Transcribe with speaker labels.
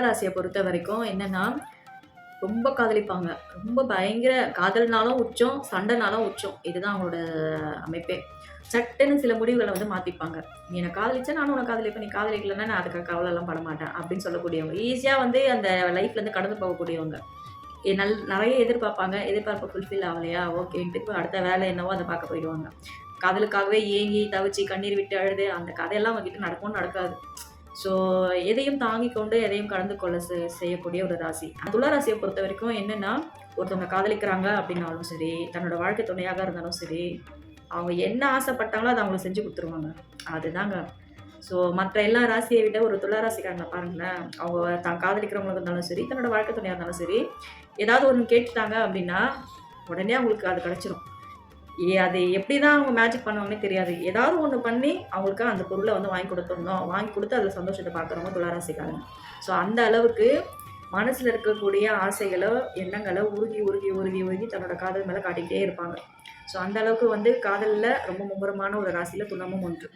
Speaker 1: ராசியை பொறுத்த வரைக்கும் என்னன்னா, ரொம்ப காதலிப்பாங்க. ரொம்ப பயங்கர காதல்னாலும் உச்சம், சண்டைனாலும் உச்சம். இதுதான் அவங்களோட அமைப்பே. சட்டுன்னு சில முடிவுகள வந்து மாத்திப்பாங்க. "நீ என்ன காதலிச்சா நானும் உன்ன காதலிப்பேன். நீ காதலிக்கலன்னா நான் அதுக்காக கவலைலாம் பட மாட்டேன்." அப்படின்னு சொல்லக்கூடியவங்க. ஈஸியா வந்து அந்த லைஃப்லேருந்து கடந்து போகக்கூடியவங்க. நெறைய எதிர்பார்ப்பாங்க. எதிர்பார்ப்பு ஃபுல்ஃபில் ஆவலையா, ஓகேன்ட்டு இப்ப அடுத்த வேலை என்னவோ அத பார்க்க போயிடுவாங்க. காதலுக்காகவே ஏங்கி, தவிச்சு, கண்ணீர் விட்டு அழுது அந்த கதையெல்லாம் அவங்ககிட்ட நடக்கவும் நடக்காது. ஸோ எதையும் தாங்கிக் கொண்டு, எதையும் கடந்து கொள்ள செய்யக்கூடிய ஒரு ராசி. துலா ராசிய பொறுத்தவரைக்கும் என்னன்னா, ஒருத்தவங்க காதலிக்கிறாங்க அப்படின்னாலும் சரி, தன்னோட வாழ்க்கை துணையாக இருந்தாலும் சரி, அவங்க என்ன ஆசைப்பட்டாங்களோ அத அவங்களுக்கு செஞ்சு குடுத்துருவாங்க. அதுதாங்க. ஸோ மற்ற எல்லா ராசிய விட ஒரு துலா ராசிக்காரங்கள பாருங்களேன், அவங்க தான் காதலிக்கிறவங்களா இருந்தாலும் சரி, தன்னோட வாழ்க்கை துணையா இருந்தாலும் சரி, ஏதாவது ஒண்ணு கேட்டுட்டாங்க அப்படின்னா, உடனே அவங்களுக்கு அது கிடைச்சிரும். அது எப்படிதான் அவங்க மேஜிக் பண்ணுவாங்கன்னே தெரியாது. ஏதாவது ஒண்ணு பண்ணி, அவங்களுக்கு அந்த பொருள வந்து வாங்கி குடுத்துடணும். வாங்கி குடுத்து அதில சந்தோஷத்த பார்க்குறவங்க துலா ராசிக்காரங்க. ஸோ அந்த அளவுக்கு மனசுல இருக்கக்கூடிய ஆசைகளோ, எண்ணங்கள உருகி, உருகி, உருகி, உருகி தன்னோட காதல் மேல காட்டிக்கிட்டே இருப்பாங்க. ஸோ அந்த அளவுக்கு வந்து காதல்ல ரொம்ப மும்முரமான ஒரு ராசியில துலாமும் ஒன்று.